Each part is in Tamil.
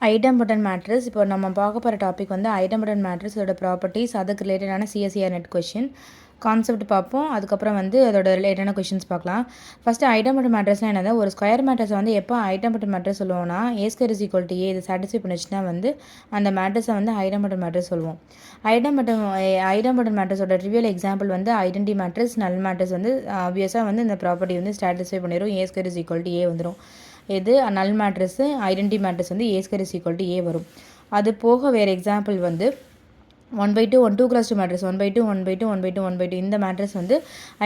ஐடம்பொட்டன்ட் மேட்ரிக்ஸ் இப்போ நம்ம பார்க்க போகிற டாபிக் வந்து ஐடம்பொட்டன்ட் மேட்ரிக்ஸ் அதோட ப்ராப்பர்ட்டிஸ் அதுக்கு ரிலேட்டடான சிஎஸ்சிஆர் நெட் கொஷின் கான்செப்ட் பார்ப்போம். அதுக்கப்புறம் வந்து அதோட ரிலேட்டடான கொஷின்ஸ் பார்க்கலாம். ஃபஸ்ட்டு ஐடம்பொட்டன்ட் மேட்ரிக்ஸ்னால் என்னது? ஒரு ஸ்கொயர் மேட்ரிக்ஸ் வந்து எப்போ ஐடம்பொட்டன்ட் மேட்ரிக்ஸ் சொல்லுவோம்னா ஏ ஸ்கொயர் இஸ் ஈக்குவல் டு ஏ இது சாட்டிஸ்ஃபை பண்ணிச்சுன்னா வந்து அந்த மேட்ரிக்ஸை வந்து ஐடம்பொட்டன்ட் மேட்ரிக்ஸ் சொல்லுவோம். ஐடம்பொட்டன்ட் மேட்ரிக்ஸோட ட்ரிவியல் எக்ஸாம்பிள் வந்து ஐடென்டி மேட்ரிக்ஸ் நல் மேட்ரிக்ஸ் வந்து ஆப்வியஸாக வந்து இந்த ப்ராப்பர்ட்டி வந்து சாட்டிஸ்ஃபை பண்ணிடும். ஏ ஸ்கொயர் இஸ் ஈக்குவல் டு ஏ வந்துடும். இது நல் மேட்ரிக்ஸு ஐடென்டி மேட்ரிக்ஸ் வந்து ஏ ஸ்கொயர் இஸ் ஈக்குவல் டு ஏ வரும். அது போக வேறு எக்ஸாம்பிள் வந்து 1/2 1/2 கிளாஸ் டூ மேட்ரிக்ஸ் 1/2 1/2 1/2 1/2 இந்த மேட்ரிக்ஸ் வந்து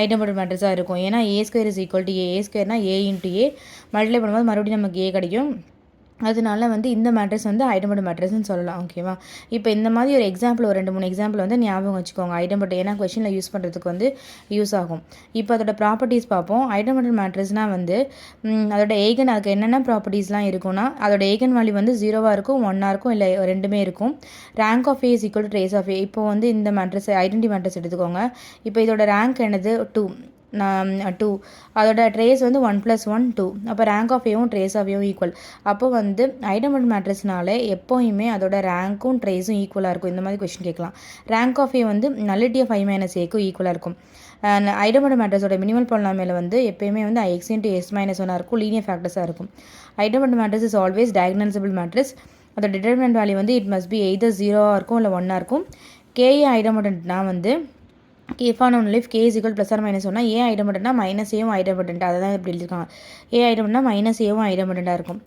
ஐடம்பொட்டன்ட் மேட்ரிக்ஸாக இருக்கும். ஏன்னா A square is equal to A ஸ்கொயர்னா ஏ இன்ட்டு ஏ மல்டிப்ளை பண்ணும்போது மறுபடியும் நமக்கு ஏ கிடைக்கும். அதனால வந்து இந்த மேட்ரிக்ஸ் வந்து ஐடம்பொட்டன்ட் மேட்ரிக்ஸ்னு சொல்லலாம். ஓகேவா? இப்போ இந்த மாதிரி ஒரு எக்ஸாம்பிள் ஒரு 2-3 எக்ஸாம்பிள் வந்து ஞாபகம் வச்சுக்கோங்க. ஐடம்பொட்டன்ட் ஏன்னா கொஷினில் யூஸ் பண்ணுறதுக்கு வந்து யூஸ் ஆகும். இப்போ அதோட ப்ராப்பர்ட்டிஸ் பார்ப்போம். ஐடம்பொட்டன்ட் மேட்ரிக்ஸ்னால் வந்து அதோட ஏகன் அதுக்கு என்னென்ன ப்ராப்பர்ட்டிஸ்லாம் இருக்கும்னா அதோட ஏகன் வேல்யூ வந்து 0வாக இருக்கும் 1ஆக இருக்கும் இல்லை ரெண்டுமே இருக்கும். Rank of A is equal to trace of A. இப்போ வந்து இந்த மேட்ரிக்ஸ் ஐடென்டி மேட்ரிக்ஸ் எடுத்துக்கோங்க. இப்போ இதோட ரேங்க் என்னது 2 அதோட ட்ரேஸ் வந்து 1 + 1 2. அப்போ ரேங்க் ஆஃப் ஏவும் ட்ரேஸ் ஆஃப் ஏவும் ஈக்குவல். அப்போ வந்து ஐடம்பொட்டன்ட் மேட்ரிக்ஸ்னாலே எப்போயுமே அதோட ரேங்க்கும் ட்ரேஸும் ஈக்குவலாக இருக்கும். இந்த மாதிரி கொஸ்டின் கேட்கலாம். ரேங்க் ஆஃப் ஏ வந்து நல்லிட்டி ஆஃப் I - ஏக்கும் ஈக்குவலாக இருக்கும். ஐடம்பொட்டன்ட் மேட்ரிக்ஸோட மினிமல் பாலினாமியல் வந்து எப்பயுமே வந்து x × s - 1 இருக்கும். லீனியர் ஃபேக்டர்ஸாக இருக்கும். Idempotent matrix is always diagonalizable matrix. அதோட டிட்டர்மினன்ட் வேல்யூ வந்து இட் மஸ்ட் பி எய்தர் 0ஆக இருக்கும் இல்லை 1ஆக இருக்கும். கேஏ ஐடம்பொட்டன்ட்னா வந்து கேஃபான் only K is equal plus or minus சொன்னால் ஏ ஐடம்பொட்டன்ட்னா மைனஸ் ஏவும் ஐடம்பொட்டன்ட் அதை தான் இப்படி எழுதியிருக்காங்க. ஏ ஐடம்பொட்டன்ட்னா மைனஸ் ஏவும் ஐடம்பொட்டன்ட்டாக இருக்கும்.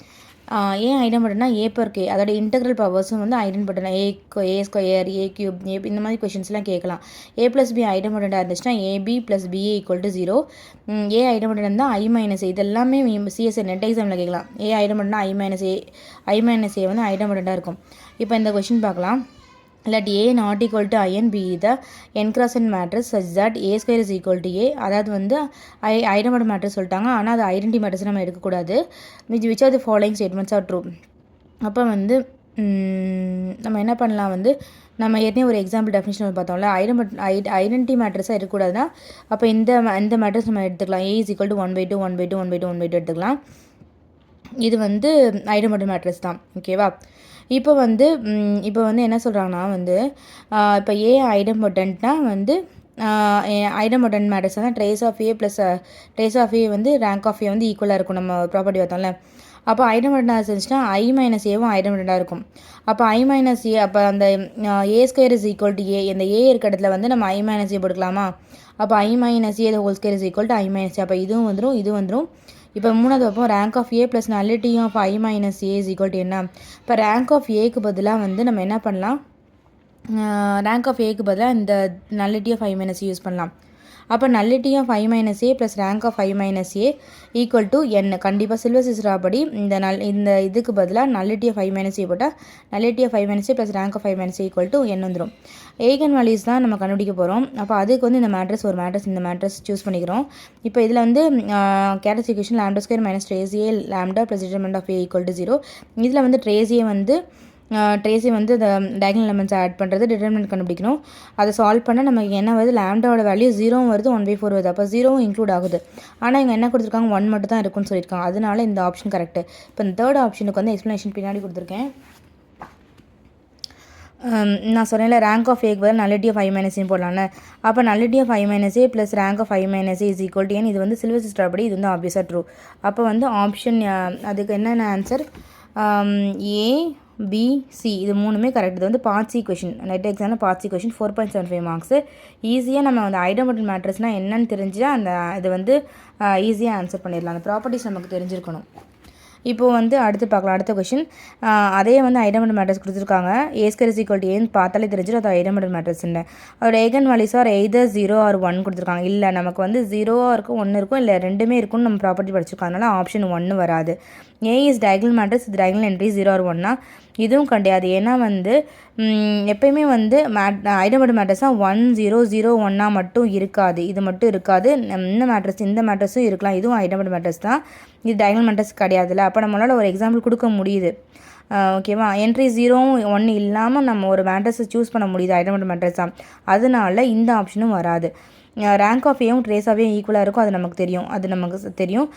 ஏன் ஐடம்பொட்டன்ட்னா ஏ பர் கே அதோட இன்டெக்ரல் பவர்ஸும் வந்து idempotent A square A cube A இந்த மாதிரி கொஷின்ஸ்லாம் கேட்கலாம். ஏ ப்ளஸ் பி ஐடம்பொட்டன்ட்டாக இருந்துச்சுன்னா AB plus BA equal to 0. A idempotent தான் I - இதெல்லாமே சிஎஸ்சி நெட் எக்ஸாமில் கேட்கலாம். ஏ ஐடம்பொட்டன்ட்னா I - ஏ வந்து ஐடம்பொட்டன்ட்டாக இருக்கும். இப்போ இந்த கொஷின் பார்க்கலாம். let A not equal to I and B the n cross n matrix such that A square is equal to A. அதாவது வந்து ஐடம்பொட்டன்ட் மேட்ரிக்ஸ் சொல்லிட்டாங்க. ஆனால் அது ஐடென்டி மேட்ரிக்ஸ் நம்ம எடுக்கக்கூடாது. which of the following statements are true. அப்போ வந்து நம்ம என்ன பண்ணலாம் வந்து நம்ம ஏற்கனவே ஒரு எக்ஸாம்பிள் டெஃபினிஷன் பார்த்தோம்ல ஐடென்டி மேட்ரிக்ஸாக இருக்கக்கூடாதுன்னா அப்போ இந்த மேட்ரிக்ஸ் நம்ம எடுத்துக்கலாம். A is equal to 1/2 1/2 1/2 1/2 எடுத்துக்கலாம். இது வந்து ஐடம்பொட்டன்ட் மேட்ரிக்ஸ் தான். ஓகேவா? இப்போ வந்து என்ன சொல்கிறாங்கன்னா வந்து இப்போ ஏ ஐடம்பொட்டன்ட்னா வந்து ஐடம்பொட்டன்ட் மேட்ரிக்ஸ் தான் trace of A plus trace of A வந்து ரேங்க் ஆஃப் ஏ வந்து ஈக்குவலாக இருக்கும். நம்ம ப்ராப்பர்ட்டி பார்த்தோம்ல. அப்போ ஐடம்பொட்டன்ட்டாக இருந்துச்சுன்னா I - ஏவும் ஐடம்பொட்டன்ட்டாக இருக்கும். அப்போ I - ஏ அப்போ அந்த ஏ ஸ்கொயர் இஸ் ஈக்குவல் டு ஏ இந்த ஏ இருக்க இடத்துல வந்து நம்ம I - ஏ போட்டுக்கலாமா? அப்போ I - A whole square is equal to I - A. அப்போ இதுவும் வந்துடும் இது வந்துடும். இப்போ மூணாவது வைப்போம். Rank of A plus nullity of I - A is equal to என்ன? இப்போ ரேங்க் ஆஃப் ஏக்கு பதிலாக வந்து நம்ம என்ன பண்ணலாம்? ரேங்க் ஆஃப் ஏக்கு பதிலாக இந்த nullity of I - A use பண்ணலாம். அப்போ nullity of I - A plus rank of I - A equal to n. கண்டிப்பாக சில்வர் சிஸ்ரா படி இந்த இதுக்கு பதிலாக நல்லிட்டி ஆஃப் I - ஏ போட்டால் nullity of I - A plus rank of I - A equal to n வந்துடும். ஏகன் வேல்யூஸ் தான் நம்ம கண்டுபிடிக்க போகிறோம். அப்போ அதுக்கு வந்து இந்த மேட்ரிக்ஸ் சூஸ் பண்ணிக்கிறோம். இப்போ இதில் வந்து characteristic equation lambda square minus trace A lambda plus determinant of A equal to 0. இதில் வந்து ட்ரேஸ் ஏ வந்து இந்த டயகனல் எலிமெண்ட்ஸ் ஆட் பண்ணுறது டிட்டர்மினன்ட் கண்டுபிடிக்கணும். அதை சால்வ் பண்ண நமக்கு என்ன வருது? லாம்டாவோட வேல்யூ 0 வருது 1/4 வருது. அப்போ 0வும் இன்க்ளூட் ஆகுது. ஆனால் இங்கே என்ன கொடுத்துருக்காங்க? 1 மட்டும் தான் இருக்குன்னு சொல்லியிருக்காங்க. அதனால இந்த ஆப்ஷன் கரெக்டு. இப்போ இந்த தேர்ட் ஆப்ஷனுக்கு வந்து எக்ஸ்ப்ளனேஷன் பின்னாடி கொடுத்துருக்கேன். நான் சொன்னேன்ல ரேங்க் ஆஃப் ஏக்கு பதில் நல்லிட்டி ஆஃப் I - ஏ போடலான்னு. அப்போ nullity of I - A plus rank of I - A is equal to n. இது வந்து சில்வர் சிஸ்டர் படி இது வந்து ஆப்வியஸாக ட்ரூ. அப்போ வந்து ஆப்ஷன் அதுக்கு என்னென்ன ஆன்சர்? ஏ பி சி இது மூணுமே கரெக்ட். இது வந்து பார்ட் சி கொஷின் நெட் எக்ஸாமில் பார்ட் சி கொஷின் 4.75 மார்க்ஸு. ஈஸியாக நம்ம வந்து ஐடம்பொட்டன்ட் மேட்ரிக்ஸ்னால் என்னன்னு தெரிஞ்சால் அந்த இது வந்து ஈஸியாக ஆன்சர் பண்ணிடலாம். அந்த ப்ராப்பர்ட்டிஸ் நமக்கு தெரிஞ்சிருக்கணும். இப்போது வந்து அடுத்து பார்க்கலாம். அடுத்த கொஷின் அதே வந்து ஐடம்பொட்டன்ட் மேட்ரிக்ஸ் கொடுத்துருக்காங்க. ஏ ஸ்கொயர் இஸ் ஈக்குவல் டு ஏன்னு பார்த்தாலே தெரிஞ்சிடும் அது ஐடம்பொட்டன்ட் மேட்ரிக்ஸ்ன்னு. அதோட ஏகன் வேல்யூஸ் ஆர் எய்தர் 0 or 1 கொடுத்துருக்காங்க. இல்லை நமக்கு வந்து 0 இருக்கும் 1 இருக்கும் இல்லை ரெண்டுமே இருக்கும்னு நம்ம ப்ராப்பர்ட்டி படிச்சிருக்கோம். அதனால் ஆப்ஷன் 1 வராது. ஏ இஸ் டயகனல் மேட்ரிக்ஸ் இது டயகனல் என்ட்ரி 0 or 1னா இதுவும் கிடையாது. ஏன்னா வந்து எப்பயுமே வந்து ஐடம்பொட்டன்ட் மேட்ரிக்ஸ்னால் 1 0 0 1 மட்டும் இருக்காது. இது மட்டும் இருக்காது. இந்த மேட்ரிக்ஸும் இருக்கலாம். இதுவும் ஐடம்பொட்டன்ட் மேட்ரிக்ஸ் தான். இது டயகனல் மேட்ரிக்ஸ் கிடையாதுல்ல. அப்போ நம்மளால் ஒரு எக்ஸாம்பிள் கொடுக்க முடியுது. ஓகேவா? என்ட்ரி 0 1 இல்லாமல் நம்ம ஒரு மேட்ரிக்ஸை சூஸ் பண்ண முடியுது. ஐடம்பொட்டன்ட் மேட்ரிக்ஸ் தான். அதனால இந்த ஆப்ஷனும் வராது. ரேங்க் ஆஃப் ஏவும் ட்ரேஸ் ஆஃப் ஏவும் ஈக்குவலாக இருக்கும், அது நமக்கு தெரியும்.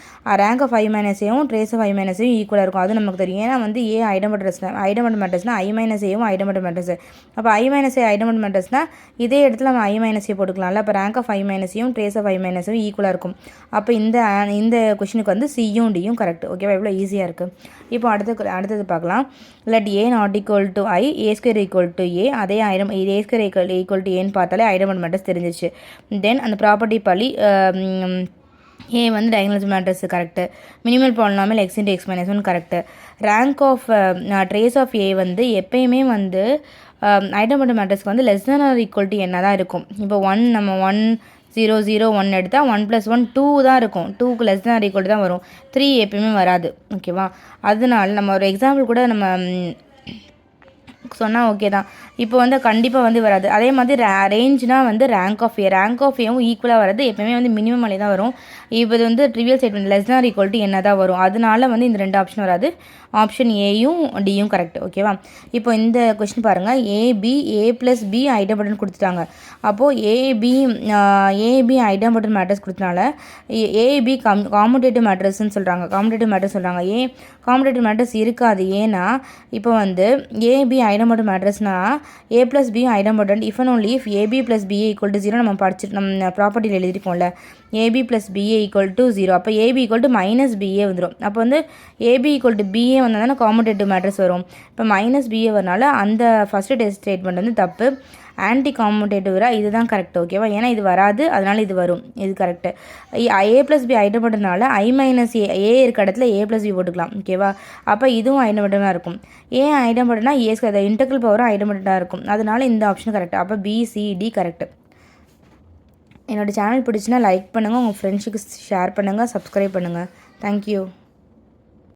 ரேங்க் ஆஃப் ஐ மைனஸ் ஏவும் ட்ரேஸ் ஆஃப் ஐ மைனஸ் ஏவும் ஈக்குவலாக இருக்கும், அது நமக்கு தெரியும். ஏன்னா வந்து ஏ ஐடென்டிட்டி மேட்ரிக்ஸ்னால் ஐ மைனஸ் ஏவும் ஐடென்டிட்டி மேட்ரிக்ஸ். அப்போ ஐ மைனஸ் ஏ ஐடென்டிட்டி மேட்ரிக்ஸ்னால் இதே இடத்துல நம்ம ஐ மைனஸ் ஏ போட்டுக்கலாம்ல. அப்போ ரேங்க் ஆஃப் ஐ மைனஸ் ஏவும் ட்ரேஸ் ஆஃப் ஐ மைனஸ் ஏவும் ஈக்குவலாக இருக்கும். அப்போ இந்த கொஷனுக்கு வந்து சியும் டியும் கரெக்ட். ஓகேவா, எவ்வளோ ஈஸியாக இருக்குது. இப்போ அடுத்தது பார்க்கலாம். Let A not equal to I, A square equal to A. அதே ஏ ஸ்கொயர் ஈக்குவல் டு ஏன்னு பார்த்தாலே ஐடென்டிட்டி மேட்ரிக்ஸ் தெரிஞ்சிச்சு. தென் அந்த ப்ராப்பர்ட்டி படி ஏ வந்து diagonal matrix correct. Minimal polynomial X into X minus 1 correct. Rank of trace of A வந்து எப்பயுமே வந்து ஐடென்டிட்டி மேட்ரிக்ஸ்க்கு வந்து less than or equal to என்ன தான் இருக்கும். இப்போ நம்ம 1 0 0 1 எடுத்தால் 1 + 1 2 தான் இருக்கும். 2க்கு லெஸ் தேன் ஆர் ஈக்குவல் தான் வரும். 3 எப்பயுமே வராது. ஓகேவா, அதனால நம்ம ஒரு எக்ஸாம்பிள் கூட நம்ம சொன்னால் ஓகே தான். இப்போ வந்து கண்டிப்பாக வந்து வராது. அதே மாதிரி ரேஞ்ச்னால் வந்து ரேங்க் ஆஃப் ஏவும் ஈக்குவலாக வராது, எப்போயுமே வந்து மினிமம் அலே தான் வரும். இப்போ இது வந்து trivial statement less than or equal to என்ன தான் வரும். அதனால வந்து இந்த 2 ஆப்ஷன் வராது. ஆப்ஷன் ஏயும் டியும் கரெக்ட். ஓகேவா, இப்போ இந்த கொஸ்டின் பாருங்கள். ஏ ப்ளஸ் பி ஐடென்டிட்டி கொடுத்துட்டாங்க. அப்போது ஏபி ஐடென்டிட்டி மேட்ரிக்ஸ் கொடுத்தனால ஏபி காம்படேட்டிவ் மேட்ரிக்ஸ்ன்னு சொல்கிறாங்க. காம்படேட்டிவ் மேட்ரிக்ஸ் இருக்காது. ஏன்னா இப்போ வந்து ஏபி ஐடென்டிட்டி மேட்ரிக்ஸ்னால் A plus B identity if and only if AB plus BA equal to 0 நம்ம ப்ராப்பர்ட்டியில் எழுதிருக்கோம்ல. AB plus BA equal to 0. அப்போ AB equal to minus BA வந்துடும். அப்போ வந்து ஏபி ஈக்குவல் டு பிஏ வந்தால் தானே காம்படேட்டிவ் மேட்ரிக்ஸ் வரும். இப்போ மைனஸ் பிஏ வரனால அந்த ஃபஸ்ட்டு ஸ்டேட்மெண்ட் வந்து தப்பு. ஆன்டி காம்படேட்டிவாக இதுதான் கரெக்ட். ஓகேவா, ஏன்னா இது வராது, அதனால் இது வரும். இது கரெக்டு. ஏ ப்ளஸ் பி ஐடென்டிட்டினால ஐ மைனஸ் ஏ இருக்க இடத்துல ஏ ப்ளஸ் பி போட்டுக்கலாம். ஓகேவா, அப்போ இதுவும் ஐடென்டிட்டியாக இருக்கும். ஏ ஐடென்டிட்டினா ஏ ஸ்கொயர் இன்டெக்ரல் பவரும் ஐடென்டிட்டியாக இருக்கும். அதனால இந்த ஆப்ஷன் கரெக்ட். அப்போ பிசிடி கரெக்ட். என்னோடய சேனல் பிடிச்சினா லைக் பண்ணுங்கள், உங்கள் ஃப்ரெண்ட்ஸுக்கு ஷேர் பண்ணுங்கள், சப்ஸ்கிரைப் பண்ணுங்கள். தேங்க்யூ.